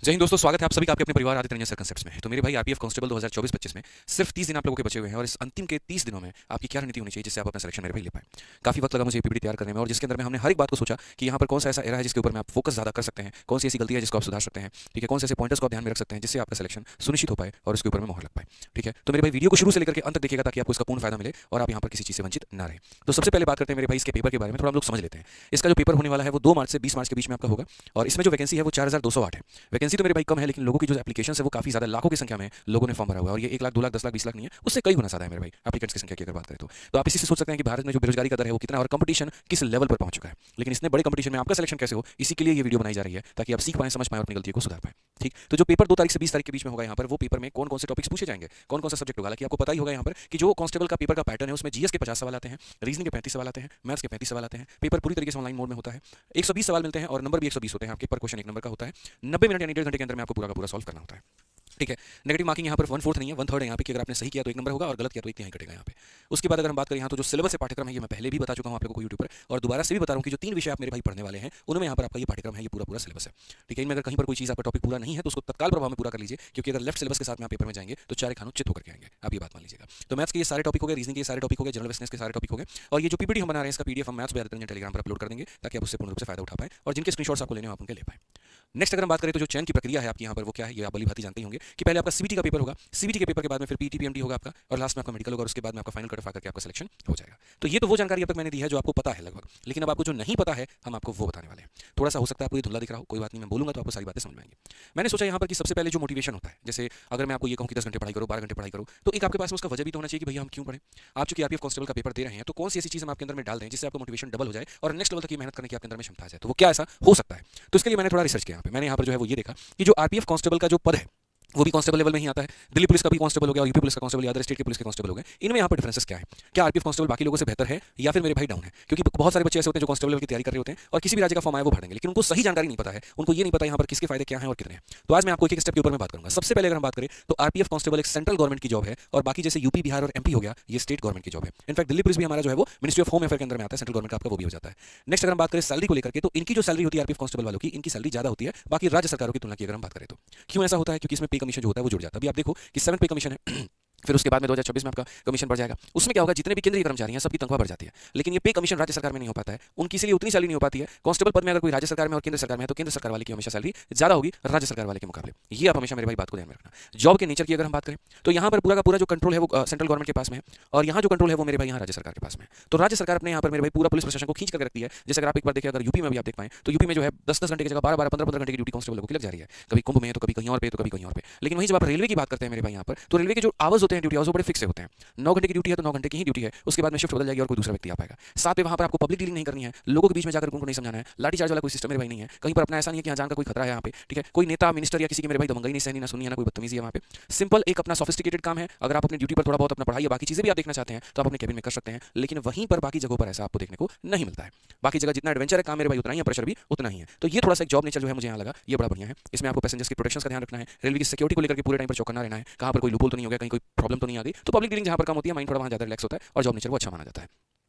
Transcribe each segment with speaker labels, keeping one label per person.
Speaker 1: जय हिंद दोस्तों, स्वागत है आप सभी का आपके अपने परिवार आदित्य रंजन सर कंसेप्ट्स में। तो मेरे भाई आरपीएफ कांस्टेबल 2024-25 में सिर्फ 30 दिन आप लोगों के बचे हुए हैं और इस अंतिम के 30 दिनों में आपकी क्या रणनीति होनी चाहिए जिससे आप अपना सिलेक्शन मेरे भाई ले पाए। काफी वक्त लगा मुझे पीपीटी तैयार करने में और जिसके अंदर में हमने हर एक बात को सोचा कि यहाँ पर कौन सा ऐसा एरा है जिसके ऊपर में आप फोकस ज्यादा कर सकते हैं, कौन सी ऐसी गलती है जिसको आप सुधार सकते हैं, ठीक है, कौन से ऐसे पॉइंटर्स को आप ध्यान में रख सकते हैं जिससे आपका सिलेक्शन सुनिश्चित हो पाए और उसके ऊपर में मोहर लग पाए। ठीक है, तो मेरे भाई वीडियो को शुरू से लेकर के अंत तक देखिएगा ताकि आपको इसका पूर्ण फायदा मिले और आप यहाँ पर किसी चीज से वंचित ना रहे। तो सबसे पहले बात करते हैं मेरे भाई इसके पेपर के बारे में, थोड़ा हम लोग समझ लेते हैं। इसका जो पेपर होने वाला है वो 2 मार्च से 20 मार्च के बीच में आपका होगा और इसमें जो वैकेंसी है वो 4208 है। वैकेंसी तो मेरे भाई कम है, लेकिन लोगों की जो एप्लीकेशन है वो काफी ज्यादा लाखों की संख्या में लोगों ने फॉर्म भरा हुआ है और ये 1 लाख 2 लाख 10 लाख 20 लाख नहीं है, उससे कई गुना ज्यादा है मेरे भाई एप्लीकेंट्स की संख्या की अगर बात करें तो आप इसी से सोच सकते हैं कि भारत में जो बेरोजगारी का दर है वो कितना और कंपटीशन किस लेवल पर पहुंच चुका है। लेकिन इसने बड़े कंपटीशन में आपका सिलेक्शन कैसे हो, इसी के लिए ये वीडियो बनाई जा रही है ताकि आप सीख पाएं, समझ पाएं और अपनी गलतियों को सुधार पाएं। ठीक, तो जो पेपर 2 तारीख से 20 तारीख के बीच में होगा यहाँ पर, वो पेपर में कौन कौन से टॉपिक्स पूछे जाएंगे, कौन कौन सा सब्जेक्ट होगा। हालांकि आपको पता ही होगा यहाँ पर कि जो कांस्टेबल का पेपर का पैटर्न है उसमें जीएस के 50 सवाल आते हैं, रीजनिंग के 35 सवाल आते हैं, मैथ्स के 35 सवाल आते हैं। पेपर पूरी तरीके से ऑनलाइन मोड में होता है, 120 सवाल मिलते हैं और नंबर भी 120 होते हैं आपके, पर क्वेश्चन 1 नंबर का होता है। 90 मिनट यानी 1.5 घंटे के अंदर में आपको पूरा का पूरा सॉल्व करना होता है। ठीक है, नेगेटिव मार्किंग यहाँ पर 1/4 नहीं है, 1/3 है यहाँ पे कि अगर आपने सही किया तो 1 नंबर होगा और गलत किया तो 1 तिहाई कटेगा यहाँ पे। उसके बाद अगर हम बात करें यहाँ तो जो सिलेबस है, पाठ्यक्रम है, ये मैं पहले भी बता चुका हूँ आप लोगों को यूट्यूब पर और दोबारा से भी बता रहा हूँ कि जो 3 विषय आप मेरे भाई पढ़ने वाले हैं उनमें यहाँ पर आपका ये पाठ्यक्रम है, ये पूरा सिलेबस है। ठीक है, इनमें अगर कहीं पर कोई चीज़ आपका टॉपिक पूरा नहीं है तो उसको तत्काल प्रभाव में पूरा कर लीजिए, क्योंकि अगर लेफ्ट सिलेबस के साथ में आप पेपर में जाएंगे तो चारे खानों चित होकर के आएंगे, आप ये बात मान लीजिएगा। तो मैथ्स के ये सारे टॉपिक हो गए, रीजनिंग के सारे टॉपिक हो गए, जनरल अवेयरनेस के सारे टॉपिक हो गए और ये जो पीपीटी हम बना रहे हैं इसका पीडीएफ हम मैथ्स पे आदित्य रंजन टेलीग्राम पर अपलोड कर देंगे ताकि आप उससे पूर्ण रूप से फायदा उठा पाएं और जिनके स्क्रीनशॉट्स आपको लेने हो आप उनके ले पाएं। नेक्स्ट अगर हम बात करें तो जो चयन की प्रक्रिया है आपकी यहाँ पर वो क्या है, ये आप भली भांति जानते ही होंगे कि पहले आपका सीबीटी का पेपर होगा, सीबीटी के पेपर के बाद में फिर पीटी पीएमटी होगा आपका और लास्ट में आपका मेडिकल होगा और उसके बाद में आपका फाइनल कट ऑफ आकर के आपका सिलेक्शन हो जाएगा। तो ये तो वो जानकारी अब तक मैंने दी है जो आपको पता है लगभग, लेकिन अब आपको जो नहीं पता है हम आपको वो बताने वाले हैं। थोड़ा सा हो सकता है आपको ये धुंधला दिख रहा हो, कोई बात नहीं, मैं बोलूंगा तो आपको सारी बातें समझ में आएंगी। मैंने सोचा यहाँ पर कि सबसे पहले जो मोटिवेशन होता है, जैसे अगर मैं आपको ये कहूँ कि 10 घंटे पढ़ाई करो, 12 घंटे पढ़ाई करो, तो एक आपके पास में उसका वजह भी तो होना चाहिए कि भैया हम क्यों पढ़ें। आप चूंकि आरपीएफ कांस्टेबल का पेपर दे रहे हैं तो कौन सी ऐसी चीज हम आपके अंदर में डाल दें जिससे आपका मोटिवेशन डबल हो जाए और नेक्स्ट लेवल तक की मेहनत करने की आपके अंदर में क्षमता आ जाए। तो वो क्या ऐसा हो सकता है, तो इसके लिए मैंने थोड़ा रिसर्च किया। मैंने यहाँ पर जो है वो ये देखा कि जो आरपीएफ कांस्टेबल का जो पद है वो भी कांस्टेबल लेवल में ही आता है। दिल्ली पुलिस का भी कांस्टेबल हो गया और यूपी पुलिस का कांस्टेबल, अदर स्टेट के पुलिस के कांस्टेबल हो गए। इनमें यहाँ पर डिफरेंसेस क्या है, क्या आरपीएफ कांस्टेबल बाकी लोगों से बेहतर है या फिर मेरे भाई डाउन है। क्योंकि बहुत सारे बच्चे ऐसे होते हैं जो कांस्टेबल लेवल की तैयारी कर रहे होते हैं और किसी भी राज्य का फॉर्म आया वो भर देंगे, लेकिन उनको सही जानकारी नहीं पता है, उनको ये नहीं पता यहाँ पर किसके फायदे क्या हैं और कितने हैं। तो आज मैं आपको एक स्टेप के ऊपर में बात करूंगा। सबसे पहले अगर हम बात करें तो आरपीएफ कांस्टेबल एक सेंट्रल गवर्नमेंट की जॉब है और बाकी जैसे यूपी, बिहार और एमपी हो गया ये स्टेट गवर्नमेंट की जॉब है। इनफैक्ट दिल्ली पुलिस भी हमारा जो है वो मिनिस्ट्री ऑफ होम अफेयर के अंदर में आता है, सेंट्रल गवर्नमेंट का आपका वो भी हो जाता है। नेक्स्ट अगर हम बात करें सैलरी को लेकर के तो इनकी जो सैलरी होती है आरपीएफ कांस्टेबल वालों की, इनकी सैलरी ज्यादा होती है बाकी राज्य सरकारों की तुलना की अगर हम बात करें तो। क्यों ऐसा होता है, क्योंकि इसमें पे कमीशन जो होता है वो जुड़ जाता है। अभी आप देखो कि 7 पे कमीशन है फिर उसके बाद में 2026 में आपका कमीशन बढ़ जाएगा। उसमें क्या होगा, जितने भी केंद्रीय कर्मचारी हैं सबकी तनख्वाह बढ़ जाती है, लेकिन ये पे कमीशन राज्य सरकार में नहीं हो पाता है, उनकी इसलिए उतनी सैलरी नहीं हो पाती है। कांस्टेबल पद में अगर कोई राज्य सरकार में और केंद्र सरकार में है तो केंद्र सरकार वाले की हमेशा सैलरी ज्यादा होगी राज्य सरकार वाले के मुकाबले। ये आप हमेशा मेरे भाई बात को ध्यान में रखना। जॉब के नेचर की अगर हम बात करें तो यहाँ पर पूरा का पूरा जो कंट्रोल है वो सेंट्रल गवर्नमेंट के पास में है और यहाँ जो कंट्रोल है वो मेरे भाई यहाँ राज्य सरकार के पास में। तो राज्य सरकार अपने यहाँ पर मेरे भाई पूरा पुलिस प्रशासन को खींच कर रखती है। जैसे अगर आप एक बार देखिए, अगर यूपी में भी आप देख पाएं तो यूपी में जो है 10-10 घंटे की जगह 12-12, 15-15 घंटे की ड्यूटी कांस्टेबल लोगों की लग जा रही है, कभी कुंभ में तो कभी कहीं और पे तो कभी कहीं और पे। लेकिन वहीं जब आप रेलवे की बात करते हैं मेरे भाई यहाँ पर, तो रेलवे के जो आवर्स होते हैं, ड्यूटी आवर्स, वो बड़े फिक्स होते हैं। 9 घंटे की ड्यूटी है तो 9 घंटे की ही ड्यूटी है, उसके बाद में शिफ्ट बदल जाएगी और कोई दूसरा व्यक्ति आ पाएगा। साथ में वहां पर आपको पब्लिक डीलिंग नहीं करनी है, लोगों के बीच में जाकर उनको नहीं समझाना है, लाठी चार्ज वाला कोई सिस्टम मेरे भाई नहीं है। कहीं पर अपना ऐसा नहीं है कि यहाँ जान का कोई खतरा है यहाँ पे, ठीक है, कोई नेता मिनिस्टर या किसी की मेरे भाई दमंगई नहीं सहनी, ना सुनी है, ना कोई बदतमीजी है वहाँ पे। सिंपल एक अपना सोफिस्टिकेटेड काम है। अगर आप अपनी ड्यूटी पर थोड़ा बहुत अपना पढ़ाई या बाकी चीजें भी आप देखना चाहते हैं तो आप अपने केबिन में कर सकते हैं, लेकिन वहीं पर बाकी जगहों पर ऐसा आपको देखने को नहीं मिलता है। बाकी जगह जितना एडवेंचर है काम मेरे भाई उतना ही है, प्रेशर भी उतना ही है। तो ये थोड़ा सा एक जॉब नेचर जो है मुझे यहाँ लगा ये बड़ा बढ़िया है। इसमें आपको पैसेंजर्स की प्रोटेक्शन का ध्यान रखना है, रेलवे की सिक्योरिटी को लेकर के पूरे टाइम पर चौकन्ना रहना है, कहाँ पर कोई लूपहोल तो नहीं हो गया, कहीं कोई प्रॉब्लम तो नहीं आ गई। तो पब्लिक डीलिंग जहाँ पर काम होती है माइंड थोड़ा वहाँ ज्यादा रिलैक्स होता है और जॉब नेचर वो अच्छा माना जाता है।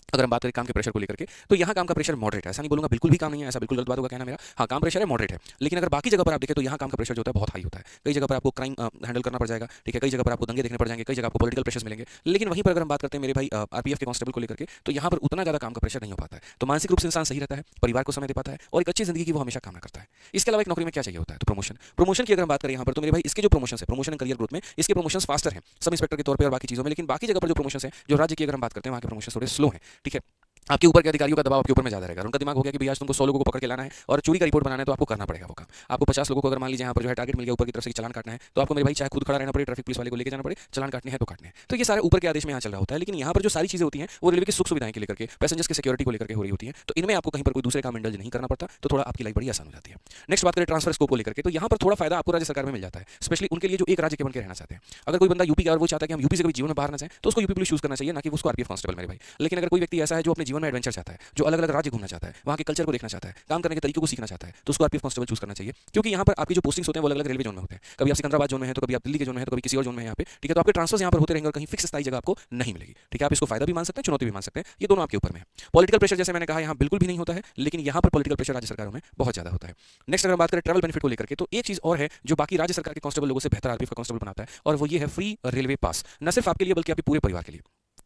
Speaker 1: अगर हम बात करें काम के प्रेशर को लेकर के तो यहाँ काम का प्रेशर मॉडरेट है, ऐसा नहीं बोलूंगा बिल्कुल भी काम नहीं है, ऐसा बिल्कुल गलत बात होगा कहना मेरा। हाँ, काम प्रेशर है, मॉडरेट है। लेकिन अगर बाकी जगह पर आप देखें तो यहाँ काम का प्रेशर जो होता है बहुत हाई होता है। कई जगह पर आपको क्राइम हैंडल करना पड़ जाएगा, ठीक है, कई जगह पर आपको दंगे देखने पड़ जाएंगे, कई जगह आपको पॉलिटिकल प्रेशर्स मिलेंगे। लेकिन वहीं पर अगर हम बात करते हैं मेरे भाई आरपीएफ के कांस्टेबल को लेकर के तो यहाँ पर उतना ज्यादा काम का प्रेशर नहीं हो पाता है। तो मानसिक रूप से इंसान सही रहता है, परिवार को समय दे पाता है और एक अच्छी जिंदगी की वो हमेशा कामना करता है। इसके अलावा एक नौकरी में क्या चाहिए होता है तो प्रमोशन की अगर हम बात करें यहाँ पर तो मेरे भाई इसके जो प्रमोशन है, प्रमोशन एंड करियर ग्रोथ में इसके प्रमोशन फास्टर है सब इंस्पेक्टर के तौर पर और बाकी चीजों में। लेकिन बाकी जगह पर जो प्रमोशन है, जो राज्य की अगर हम बात करते हैं वहाँ के प्रमोशन थोड़े स्लो है, ठीक है। आपके ऊपर के अधिकारियों का दबाव आपके ऊपर में ज्यादा रहेगा, उनका दिमाग हो गया कि भैया तुमको 100 लोगों को पकड़ के लाना है और चोरी का रिपोर्ट बनाना है तो आपको करना पड़ेगा वो काम। आपको 50 लोगों को अगर मान लीजिए यहाँ पर जो है टारगेट मिल गया ऊपर की तरफ से चालान काटना है तो आपको मेरे भाई चाहे खुद खड़ा रहना पड़े, ट्रैफिक पुलिस वाले को लेकर जाना पड़े, चालान काटने हैं तो काटने हैं। तो ये सारे ऊपर के आदेश में यहाँ चल रहा होता है। लेकिन यहाँ पर जो सारी चीजें होती हैं वो रेलवे की सुख सुविधाएं के लेकर के, पैसेंजर्स की सिक्योरिटी को लेकर के हो रही होती है। तो इनमें आपको कहीं पर कोई दूसरे काम इंडल्ज नहीं करना पड़ता, तो थोड़ा आपकी लाइफ बड़ी आसान हो जाती है। नेक्स्ट बात करें ट्रांसफर स्कोप को लेकर के तो यहाँ पर थोड़ा फायदा आपको राज्य सरकार में मिल जाता है, स्पेशली उनके लिए जो एक राज्य के बन के रहना चाहते हैं। अगर कोई बंदा यूपी का और वो चाहता है कि हम यूपी से कभी जीवन में बाहर ना जाए तो उसको यूपी पुलिस चूज करना चाहिए, ना कि उसको आरपीएफ कांस्टेबल मेरे भाई। लेकिन अगर कोई व्यक्ति ऐसा है जो अपने जीवन जीवन में एडवेंचर चाहता है, जो अलग अलग राज्य घूमना चाहता है, वहाँ के कल्चर को देखना चाहता है, काम करने के तरीकों को सीखना चाहता है, तो उसको आरपीएफ कांस्टेबल चूज करना चाहिए। क्योंकि यहाँ पर आपकी जो पोस्टिंग्स होते हैं वो अलग अलग रेलवे जोन में होते हैं। कभी आप सिकंदराबाद जोन में है, तो कभी आप दिल्ली के जोन में है, तो कभी किसी और जोन में है यहाँ पे, ठीक है। तो आपके ट्रांसफर यहाँ पर होते रहेंगे और कहीं फिक्स स्थायी जगह आपको नहीं मिलेगी, ठीक है। आप इसको फायदा भी मान सकते हैं, चुनौती भी मान सकते हैं, ये दोनों आपके ऊपर में है। पॉलिटिकल प्रेशर जैसे मैंने कहा यहाँ बिल्कुल भी नहीं होता है, लेकिन यहाँ पर पॉलिटिकल प्रेशर राज्य सरकारों में बहुत ज्यादा होता है। नेक्स्ट अगर हम बात करें ट्रैवल बेनिफिट को लेकर के, तो एक चीज और है जो बाकी राज्य सरकार के कांस्टेबल लोगों से बेहतर आरपीएफ का कांस्टेबल बनाता है, और वो ये है फ्री रेलवे पास, न सिर्फ आपके लिए बल्कि आपके पूरे परिवार के लिए।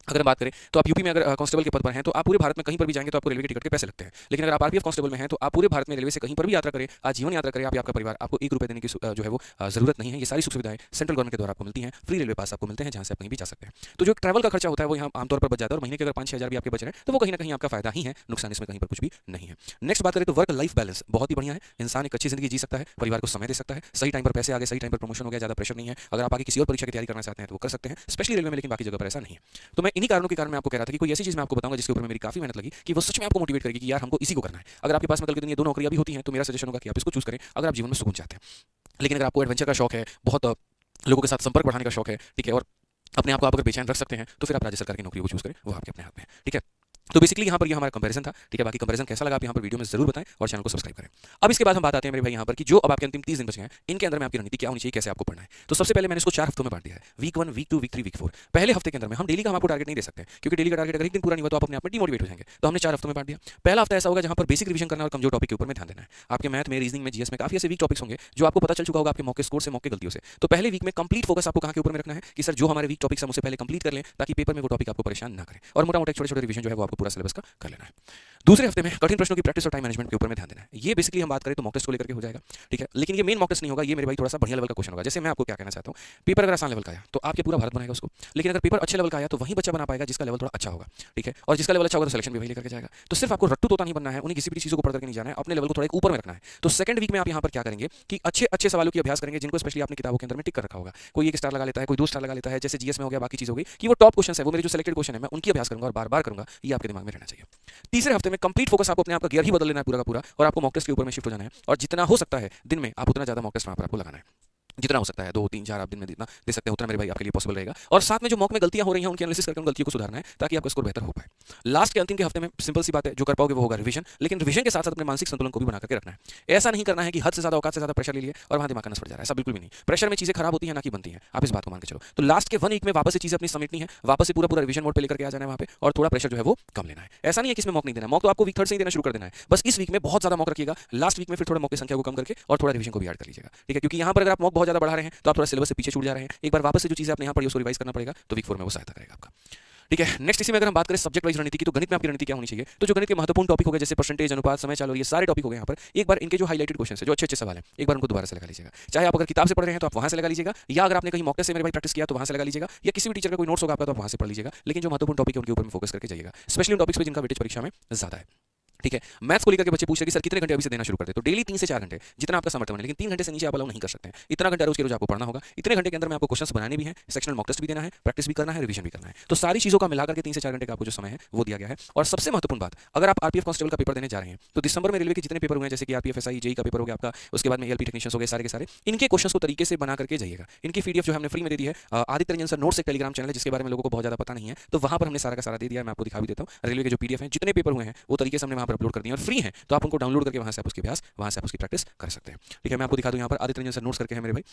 Speaker 1: अगर बात करें तो आप यूपी में अगर कांस्टेबल के पद पर हैं तो आप पूरे भारत में कहीं पर भी जाएंगे तो आपको रेलवे के टिकट के पैसे लगते हैं। लेकिन अगर आप आरपीएफ कांस्टेबल में हैं तो आप पूरे भारत में रेलवे से कहीं पर भी यात्रा करें, आजीवन यात्रा करें, आप या आपका परिवार, आपको ₹1 देने की जो है वो जरूरत नहीं है। ये सारी सुख सुविधाएं सेंट्रल गवर्नमेंट के द्वारा आपको मिलती हैं, फ्री रेलवे पास आपको मिलते हैं जहां से आप कहीं भी जा सकते हैं। तो जो ट्रैवल का खर्चा होता है वो यहाँ आमतौर पर बच जाता है, और महीने के अगर 5-6 हज़ार भी आपके बच रहे हैं तो वो कहीं ना कहीं आपका फायदा ही है, नुकसान इसमें कहीं पर कुछ भी नहीं है। नेक्स्ट बात करें तो वर्क लाइफ बैलेंस बहुत ही बढ़िया है, इंसान एक अच्छी जिंदगी जी सकता है, परिवार को समय दे सकता है, सही टाइम पर पैसे आ गए, सही टाइम पर प्रमोशन हो गया, ज्यादा प्रेशर नहीं है। अगर आप आगे किसी और परीक्षा की तैयारी करना चाहते हैं तो वो कर सकते हैं, स्पेशली रेलवे में, लेकिन बाकी जगह पर ऐसा नहीं है। तो मैं इन्हीं कारणों के कारण मैं आपको कह रहा था कि कोई ऐसी चीज मैं आपको बताऊंगा जिसके ऊपर मेरी काफी मेहनत लगी कि वो सच में आपको मोटिवेट करेगी कि यार हमको इसी को करना है। अगर आपके पास में कल के दिन ये दो नौकरियां भी होती हैं तो मेरा सजेशन होगा कि आप इसको चूज करें अगर आप जीवन में सुकून चाहते हैं। लेकिन अगर आपको एडवेंचर का शौक है, बहुत लोगों के साथ संपर्क बढ़ाने का शौक है, ठीक है, और अपने आप को आप अगर बेचैन रख सकते हैं तो फिर आप राज्य सरकार की नौकरी को चूज करें, वो आपके अपने हाथ में है, ठीक है। तो बेसिकली यहाँ पर ये हमारा कंपैरिजन था, ठीक है। बाकी कंपैरिजन कैसा लगा आप यहाँ पर वीडियो में जरूर बताएं और चैनल को सब्सक्राइब करें। अब इसके बाद हम बात आते हैं मेरे भाई यहाँ पर कि जो अब आपके अंतिम 30 दिन बचे हैं, इनके अंदर में आपकी रणनीति क्या होनी चाहिए, कैसे आपको पढ़ना है। तो सबसे पहले मैंने इसको 4 हफ्तों में बांट दिया है, वीक 1, वीक 2, वीक 3, वीक 4। पहले हफ्ते के अंदर में हम डेली का हम आपको टारगेट नहीं दे सकते, क्योंकि डेली का टारगेट अगर एक दिन पूरा नहीं हुआ तो आप अपने आप में डिमोटिवेट हो जाएंगे। तो हमने 4 हफ्तों में बांट दिया। पहला हफ्ता ऐसा होगा जहाँ पर बेसिक रिवीजन करना और कमजोर टॉपिक के ऊपर में ध्यान देना है। आपके मैथ में, रीजनिंग में, जीएस में काफी ऐसे वीक टॉपिक्स होंगे जो आपको पता चल चुका होगा आपके मौके स्कोर से, मौके गलतियों से। तो पहले वीक में कंप्लीट फोकस आपको कहाँ के ऊपर में रखना है कि सर जो हमारे वीक टॉपिक्स हम उसे पहले कंप्लीट कर लें, ताकि पेपर में वो टॉपिक आपको परेशान ना करे, और मोटा मोटा छोटे छोटे रिवीजन जो है वो आपको पूरा सिलेबस का कर लेना है। दूसरे हफ्ते में कठिन प्रश्नों की प्रैक्टिस और टाइम मैनेजमेंट के ऊपर में ध्यान देना है। ये बेसिकली हम बात करें तो मॉक टेस्ट को लेकर के हो जाएगा, ठीक है। लेकिन ये मेन मॉक टेस्ट नहीं होगा, ये मेरे भाई थोड़ा सा बढ़िया लेवल का क्वेश्चन होगा। जैसे मैं आपको क्या कहना चाहता हूँ, पेपर अगर आसान लेवल का आया तो आपके पूरा भारत बनाएगा उसको, लेकिन अगर पेपर अच्छे लेवल का आया तो वही बच्चा बना पाएगा जिसका लेवल थोड़ा अच्छा होगा, ठीक है। और जिसका लेवल अच्छा होगा तो सिलेक्शन भी वही लेकर के जाएगा। तो सिर्फ आपको रट्टू तोता नहीं बनना है, उन्हें किसी भी चीज़ों को पढ़ करके नहीं जाना है, अपने लेवल को थोड़ा एक ऊपर में रखना है। तो सेकंड वीक में आप यहाँ पर क्या करेंगे कि अच्छे अच्छे सवालों की अभ्यास करेंगे जिनको स्पेशली आपने किताबों के अंदर में टिक कर रखा होगा। कोई 1 स्टार लगा लेता है, कोई 2 स्टार लगा लेता है, जैसे जीएस में हो गया, बाकी चीज़ हो गई कि वो टॉप क्वेश्चन है, वो मेरे जो सिलेक्टेड क्वेश्चन है मैं उनकी अभ्यास करूंगा और बार बार करूंगा, ये आपके दिमाग में रहना चाहिए। तीसरे हफ्ते में कंप्लीट फोकस आपको अपने आप का गियर ही बदल लेना है पूरा का पूरा, और आपको मॉक टेस्ट के ऊपर में शिफ्ट हो जाना है। और जितना हो सकता है दिन में आप उतना ज्यादा मॉक टेस्ट वहां पर आपको लगाना है, जितना हो सकता है 2, 3, 4 आप दिन में जितना दे सकते हैं उतना मेरे भाई आपके लिए पॉसिबल रहेगा। और साथ में जो मॉक में गलतियां हो रही हैं उनकी एनालिसिस करके उन गलतियों को सुधारना है ताकि आपका स्कोर बेहतर हो पाए। लास्ट के अंतिम के हफ्ते में सिंपल सी बात है, जो कर पाओगे वो होगा रिवीजन, लेकिन रिवीजन के साथ साथ अपने मानसिक संतुलन को भी बना करके रखना है। ऐसा नहीं करना है कि हद से ज्यादा, औकात से ज्यादा प्रेशर ले लिए और वहां दिमाग का नस पड़ जा रहा है, ऐसा बिल्कुल भी नहीं। प्रेशर में चीजें खराब होती है ना कि बनती है, आप इस बात को मान के चलो। तो लास्ट के 1 वीक में वापस से चीजें अपनी समेटनी है, वापस से पूरा पूरा रिवीजन मोड पे लेकर के आ जाना है वहां पे, और थोड़ा प्रेशर जो है वो कम लेना है। ऐसा नहीं है कि इसमें मॉक नहीं देना, मॉक तो आपको वीक 3 से ही देना शुरू कर देना है। बस इस वीक में बहुत ज्यादा मॉक रखिएगा, लास्ट वीक में फिर थोड़ा मॉक की संख्या को कम करके और थोड़ा रिवीजन को भी ऐड कर लीजिएगा, ठीक है। क्योंकि यहाँ पर अगर आप मॉक बहुत ज्यादा बढ़ा रहे हैं तो आप थोड़ा सिलेबस से पीछे छूट जा रहे हैं। एक बार वापस से जो चीजें आपने यहाँ पर उसको रिवाइज करना पड़ेगा, तो वीक 4 में वो सहायता करेगा आपका, ठीक है। नेक्स्ट इसी में अगर हम बात करें सब्जेक्ट वाइज रणनीति की, तो गणित में आपकी रणनीति क्या होनी चाहिए। तो जो गणित के महत्वपूर्ण टॉपिक हो गए जैसे परसेंटेज, अनुपात, समय चाल और ये सारे टॉपिक हो गए यहाँ पर, एक बार इनके जो हाईलाइटेड क्वेश्चन है, जो अच्छे अच्छे सवाल हैं, एक बार उनको दोबारा से लगा लीजिएगा। चाहे आप अगर किताब से पढ़ रहे हैं तो आप वहां से लगा लीजिएगा, या अगर आपने कहीं मॉक टेस्ट से मेरे भाई प्रैक्टिस किया तो वहां से लगा लीजिएगा, या किसी भी टीचर का कोई नोट्स होगा आपका तो आप वहां से पढ़ लीजिएगा। लेकिन जो महत्वपूर्ण टॉपिक है उनके ऊपर में फोकस करके जाइएगा, स्पेशली उन टॉपिक्स पे जिनका वेटेज परीक्षा में ज्यादा है, ठीक है। मैथ्स को लेकर के बच्चे पूछ रहे कि सर कितने घंटे अभी से देना शुरू करते हैं, तो डेली 3 से 4 घंटे जितना आपका समर्थन है, लेकिन 3 घंटे से नीचे आप अलाउ नहीं कर सकते हैं। इतना घंटा रोज के रोज आपको पढ़ना होगा। इतने घंटे के अंदर में आपको क्वेश्चंस बनाने भी हैं, सेक्शनल मॉक टेस्ट भी देना है, प्रैक्टिस भी करना है, रिवीजन भी करना है। तो सारी चीजों का मिलाकर के 3 से 4 घंटे का आपको जो समय है वो दिया गया है। और सबसे महत्वपूर्ण बात, अगर आप आरपीएफ कांस्टेबल का पेपर देने जा रहे हैं तो दिसंबर में रेलवे के जितने पेपर हुए हैं, जैसे कि आरपीएफ एसआई, जेई का पेपर हो गया आपका, उसके बाद में एएलपी टेक्नीशियंस हो गए, सारे के सारे इनके क्वेश्चंस को तरीके से बना करके जाइएगा। इनकी पीडीएफ जो हमने फ्री में दे दी है, आदित्य रंजन सर नोट्स एक टेलीग्राम चैनल है जिसके बारे में लोगों को बहुत ज्यादा पता नहीं है, तो वहां पर हमने सारा का सारा दे दिया है। मैं आपको दिखा भी देता हूं, रेलवे के जो पीडीएफ है, जितने पेपर हुए हैं वो तरीके से हमने वहां पर अपलोड कर दिए और फ्री है, तो आप उनको डाउनलोड करके वहां से आप उसके अभ्यास, वहां से आप उसकी प्रैक्टिस कर सकते हैं, ठीक है। मैं आपको दिखा दूं यहाँ पर आदित्य रंजन सर नोट्स करके है मेरे भाई,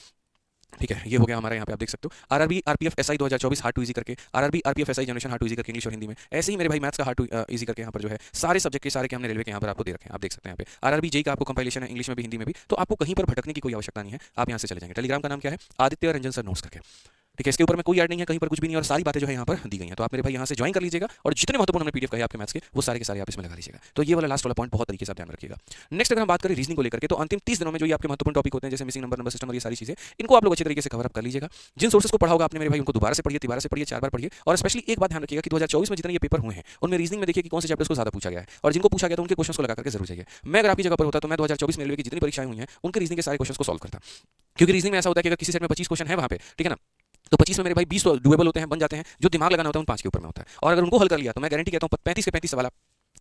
Speaker 1: ठीक है। ये हो गया हमारा, यहाँ पे आप देख सकते हो RRB RPF SI 2024 hard to easy करके, RRB RPF SI generation hard to easy करके इंग्लिश और हिंदी में। ऐसे ही मेरे भाई मैथ्स का हार्ड टू इजी करके यहाँ पर जो है सारे सब्जेक्ट के सारे के हमने रेलवे के यहाँ पर आपको दे रखे हैं, आप देख सकते हैं। यहाँ पे आरआरबी जेई का आपको कंपाइलेशन है, इंग्लिश में भी हिंदी में भी, तो आपको कहीं पर भटकने की कोई आवश्यकता नहीं है, आप यहाँ से चले जाएंगे। टेलीग्राम का नाम क्या है, आदित्य रंजन सर नोट्स करके, ठीक है। इसके ऊपर में कोई ऐड नहीं है, कहीं पर कुछ भी नहीं है, और सारी बातें जो है यहाँ पर दी गई हैं। तो आप मेरे भाई यहाँ से ज्वाइन कर लीजिएगा और जितने महत्वपूर्ण हमने पीडीएफ कहे आपके मैथ्स के, वो सारे के सारे आप इसमें लगा लीजिएगा। तो ये वाला लास्ट वाला पॉइंट बहुत तरीके से ध्यान रखिएगा। नेक्स्ट अगर हम बात करें रीजनिंग को लेकर के, तो अंतिम 30 दिनों में जो ये आपके महत्वपूर्ण टॉपिक होते हैं, जैसे मिसिंग नंबर, नंबर सिस्टम और ये सारी चीजें, इनको आप लोग अच्छे तरीके से कवर अप कर लीजिएगा। जिन सोर्सेस को पढ़ा होगा आपने मेरे भाई उनको दोबारा से पढ़िए, तिबारा से पढ़िए, 4 बार पढ़िए। और स्पेशली एक बात ध्यान रखिएगा कि 2024 में जितने ये पेपर हुए हैं उनमें रीजनिंग में देखिए कि कौन से चैप्टर्स को ज्यादा पूछा गया है, और जिनको पूछा गया तो उनके क्वेश्चंस को लगा करके जरूर जाइए। मैं अगर आपकी जगह पर होता तो मैं 2024 में रेलवे की जितनी परीक्षाएं हुई हैं उनके रीजनिंग के सारे क्वेश्चंस को सॉल्व करता, क्योंकि रीजनिंग में ऐसा होता है कि अगर किसी सेट में 25 क्वेश्चन है वहां पे, ठीक है ना, तो 25 में मेरे भाई 20 डुएबल होते हैं, बन जाते हैं। जो दिमाग लगाना होता है उन 5 के ऊपर में होता है, और अगर उनको हल कर लिया तो मैं गारंटी कहता हूं 35 के 35 सवाल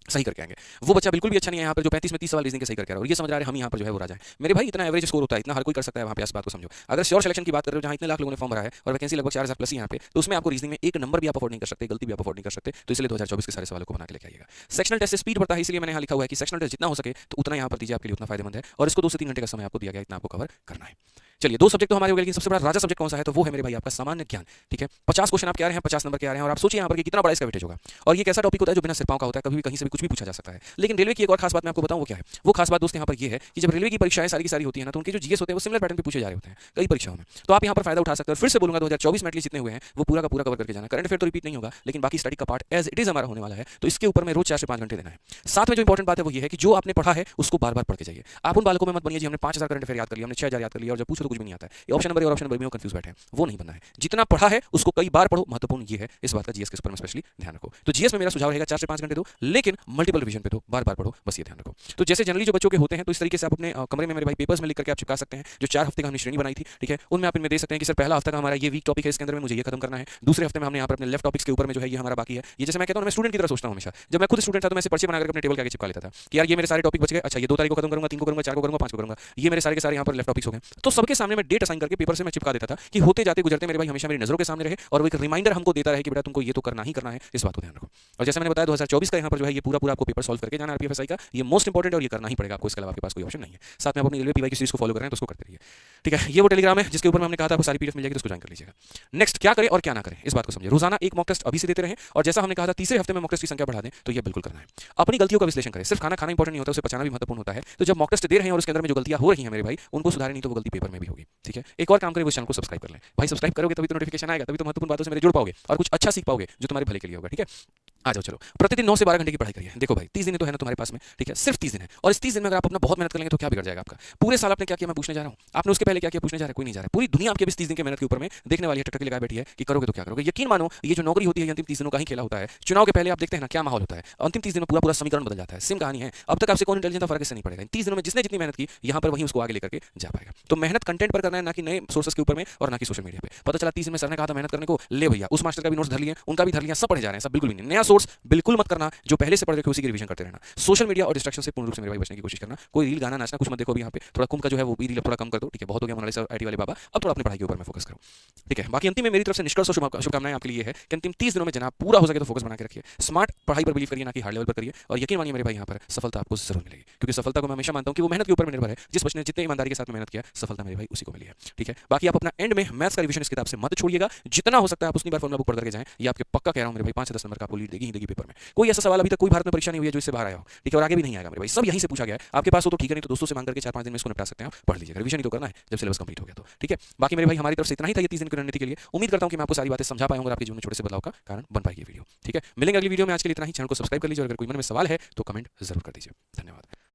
Speaker 1: सही करके आएंगे। वो बच्चा बिल्कुल भी अच्छा नहीं है यहाँ पर जो 35 में 30 सवाल रीजनिंग के सही करके आ रहा है और ये समझ रहा है हम यहाँ पर जो है वो राजा है। मेरे भाई इतना एवरेज स्कोर होता है, इतना हर कोई कर सकता है वहाँ पे, इस बात को समझो। अगर श्योर सिलेक्शन की बात कर रहे हो जहाँ इतने लाख लोगों ने फॉर्म भरा है और वैकेंसी लगभग 4000 प्लस ही यहाँ पे, तो उसमें आपको रीजनिंग में एक नंबर भी आप अफोर्ड नहीं कर सकते, गलती भी आप अफोर्ड नहीं कर सकते। तो इसलिए 2024 के सारे सवालों को बना के लेके आइएगा। सेक्शनल टेस्ट से स्पीड बढ़ता है, इसलिए मैंने यहाँ लिखा हुआ है कि सेक्शनल टेस्ट जितना हो सके तो उतना यहाँ पर दीजिए, आपके लिए उतना फायदेमंद है और इसको 2 से 3 घंटे का समय आपको दिया गया, इतना आपको कवर करना है। चलिए 2 सब्जेक्ट तो हमारे हो गए, लेकिन सबसे बड़ा राजा सब्जेक्ट कौन सा है, तो वो है मेरे भाई आपका सामान्य ज्ञान। ठीक है, 50 क्वेश्चन आपके आ रहे हैं, 50 नंबर के आ रहे हैं और आप सोचिए यहाँ पर कि कितना बड़ा इसका वेटेज होगा। और ये एक ऐसा टॉपिक होता है जो बिना सिर पाँव का होता है, कभी भी कहीं से भी कुछ भी पूछा जा सकता है। लेकिन रेलवे की एक और खास बात मैं आपको बताऊं वो क्या है। वो खास बात दोस्त यहाँ पर ये है कि जब रेलवे की परीक्षाएं सारी की सारी होती है ना, तो उनके जो जीएस होते हैं वो सिमिलर पैटर्न पे पूछे जा रहे होते हैं कई परीक्षाओं में। तो आप यहाँ पर फायदा उठा सकते हैं। और फिर से बोलूंगा 2024 में एटलीस्ट जितने हुए हैं वो पूरा का पूरा कवर करके जाना। करंट अफेयर तो रिपीट नहीं होगा, लेकिन बाकी स्टडी का पार्ट एज इट इज हमारा होने वाला है, तो इसके ऊपर में रोज 4 से 5 घंटे देना है। साथ में जो इंपॉर्टेंट बात है वो ये है कि जो आपने पढ़ा है उसको बार बार पढ़ के जाइए। आप उन बालकों में मत बनिए जी हमने 5000 करंट अफेयर याद कर लिया, हमने 6000 याद कर लिया और जब पूछो तो कुछ भी नहीं आता है, ये ऑप्शन नंबर और ऑप्शन नंबर में कंफ्यूज बैठे हैं। वो नहीं बनना है। जितना पढ़ा है उसको कई बार पढ़ो, महत्वपूर्ण ये है इस बात का। जीएस के ऊपर में स्पेशली ध्यान रखो। तो जीएस में मेरा सुझाव रहेगा 4 से 5 घंटे दो, लेकिन मल्टीपल रिवीजन पे दो, बार बार पढ़ो, बस ये ध्यान रखो। तो जैसे जनरली जो बच्चों के होते हैं तो इस तरीके से आप अपने कमरे में मेरे भाई पेपर्स में लिख करके आप चिपका सकते हैं। जो 4 हफ्ते का हमने श्रेणी बनाई थी, ठीक है, उनमें आप इनमें दे सकते हैं कि सर पहला हफ्ता का हमारा ये वीक टॉपिक है, इसके अंदर में मुझे ये खत्म करना है। दूसरे हफ्ते में हमने यहाँ पर अपने लेफ्ट टॉपिक्स के ऊपर में जो है ये हमारा बाकी है। ये जैसे मैं कहता हूँ मैं स्टूडेंट की तरह सोचता हूँ हमेशा। जब मैं खुद स्टूडेंट था तो मैं ऐसे पर्चे बनाकर अपने टेबल के आगे चिपका लेता था कि यार ये मेरे सारे टॉपिक बच गए, अच्छा ये 2 तारीख को खत्म करूंगा, 3 को करूंगा, 4 को करूंगा, 5 को करूंगा, ये मेरे सारे के सारे यहाँ पर लेफ्ट टॉपिक्स हो गए। तो सबके सामने मैं डेट असाइन करके पेपर से मैं चिपका देता था कि होते जाते गुजरते मेरे भाई हमेशा मेरी नजरों के सामने रहे और वो एक रिमाइंडर हमको देता रहे कि बेटा तुमको ये तो करना ही करना है, इस बात को ध्यान रखो। और जैसे मैंने बताया 2024 का यहाँ पर जो है ये पूरा आपको पेपर सॉल्व करके जाना है आरपीएफएसआई का, ये मोस्ट इंपॉर्टेंट और ये करना ही पड़ेगा आपको, इसके अलावा आपके पास कोई ऑप्शन नहीं है। साथ में आप अपनी रेलवे पीवाई की सीरीज को फॉलो कर रहे हैं तो उसको करते रहिए। ठीक है, ये वो टेलीग्राम है जिसके ऊपर हमने कहा था आपको सारी पीडीएफ मिल जाएगी, तो उसको ज्वाइन कर लीजिएगा। नेक्स्ट क्या करें और क्या ना करें इस बात को समझिए। रोजाना एक मॉक टेस्ट अभी से देते रहें और जैसा हमने कहा था तीसरे हफ्ते में मॉक टेस्ट की संख्या बढ़ा दें, तो ये बिल्कुल करना है। अपनी गलतियों का विश्लेषण करें। सिर्फ खाना खाना इंपॉर्टेंट नहीं होता, उसे पचाना भी महत्वपूर्ण होता है। तो जब मॉक टेस्ट दे रहे हैं और उसके अंदर में जो गलतियां हो रही हैं मेरे भाई उनको सुधारें, नहीं तो वो गलती पेपर में भी होगी। ठीक है, एक और काम करें, वो चैनल को सब्सक्राइब कर लें भाई। सब्सक्राइब करोगे तभी तो नोटिफिकेशन आएगा, तभी तो महत्वपूर्ण बातों से मेरे जुड़ पाओगे और कुछ अच्छा सीख पाओगे जो तुम्हारे भले के लिए होगा। ठीक है, आ जाओ चलो, प्रतिदिन 9 से 12 घंटे की पढ़ाई करिए। देखो भाई 30 दिन तो है ना तुम्हारे पास में, ठीक है, सिर्फ 30 दिन है और इस 30 दिन में अगर आप अपना बहुत मेहनत कर लेंगे तो क्या बिगड़ जाएगा आपका। पूरे साल आपने क्या किया मैं पूछने जा रहा हूँ, आपने उसके पहले क्या किया पूछने जा रहा है, कोई नहीं जा रहा है। पूरी दुनिया आपके 30 दिन के मेहनत के ऊपर में देखने वाली है, टकटकी लगाए बैठी है कि करोगे तो क्या करोगे। यकीन मानो ये जो नौकरी होती है अंतिम 30 दिनों का ही खेला होता है। चुनाव के पहले आप देखते हैं ना क्या माहौल होता है, अंतिम 30 दिनों पूरा समीकरण बदल जाता है। सेम कहानी है, अब तक आपसे कौन इंटेलिजेंट था फर्क इससे नहीं पड़ेगा। 30 दिनों में जिसने जितनी मेहनत की यहाँ पर वहीं उसको आगे लेकर के जा पाएगा। तो मेहनत कंटेंट पर करना है, ना कि नए सोर्सेस के ऊपर में और ना कि सोशल मीडिया पे। पता चला 30 में सर ने कहा था मेहनत करने को, ले भैया उस मास्टर का भी नोट्स धर लिए, उनका भी धर लिया, सब पढ़े जा रहे हैं, सब बिल्कुल भी नहीं। नया सोर्स बिल्कुल मत करना, जो पहले से पढ़ रखे उसी की रिवीजन करते रहना। सोशल मीडिया और डिस्ट्रैक्शन से पूर्ण रूप से मेरे भाई बचने की कोशिश करना। कोई रील गाना नाचना कुछ मत देखो अभी यहाँ पे, थोड़ा कुंभ का जो है वो भी रील थोड़ा कम कर दो। ठीक है, बहुत हो गया मोनालिसा आईटी वाले बाबा, अब थोड़ा अपनी पढ़ाई के ऊपर में फोकस करो। ठीक है, बाकी अंतिम में मेरी तरफ से निष्कर्ष और शुभकामनाएं आपके लिए है कि अंतिम 30 दिनों में जनाब पूरा हो सके तो फोकस बना के रखिए। स्मार्ट पढ़ाई पर बिलीव करिए, ना कि हार्ड लेवल पर करिए। और यकीन मानिए मेरे भाई यहाँ पर सफलता आपको जरूर मिलेगी, क्योंकि सफलता को मैं हमेशा मानता हूँ कि वो मेहनत के ऊपर निर्भर है। जिस बच्चे ने जितने ईमानदारी के साथ मेहनत किया सफलता मेरे भाई उसी को मिली है। ठीक है, बाकी आप अपना एंड में मैथ्स का रिवीजन इस किताब से मत छोड़िएगा, जितना हो सकता है आप उतनी बार फॉर्मूला बुक पढ़ करके जाएं। ये आपके पक्का कह रहा हूँ मेरे भाई 5 से 10 नंबर का आपको लीड देगी ही देगी पेपर में। कोई ऐसा सवाल अभी तक कोई भारत में परीक्षा नहीं हुई है जो इससे बाहर आया हो। ठीक है, और आगे भी नहीं आएगा मेरे भाई, सब यहीं से पूछा गया है। आपके पास हो तो ठीक है, नहीं तो दोस्तों से मांग करके 4-5 दिन में इसको निपटा सकते हैं, पढ़ लीजिएगा। रिवीजन ही तो करना है जब सिलेबस कंप्लीट हो गया तो। ठीक है, बाकी मेरे भाई हमारी तरफ से इतना ही था ये 30 दिन की रणनीति के लिए। उम्मीद करता हूं कि मैं आपको सारी बातें समझा पाया हूं और आपके जीवन में छोटे से बदलाव का कारण बन पाएगी ये वीडियो। ठीक है, मिलेंगे अगली वीडियो में। आज के लिए इतना ही। चैनल को सब्सक्राइब कर लीजिए और अगर कोई मन में सवाल है तो कमेंट जरूर कर दीजिए। धन्यवाद।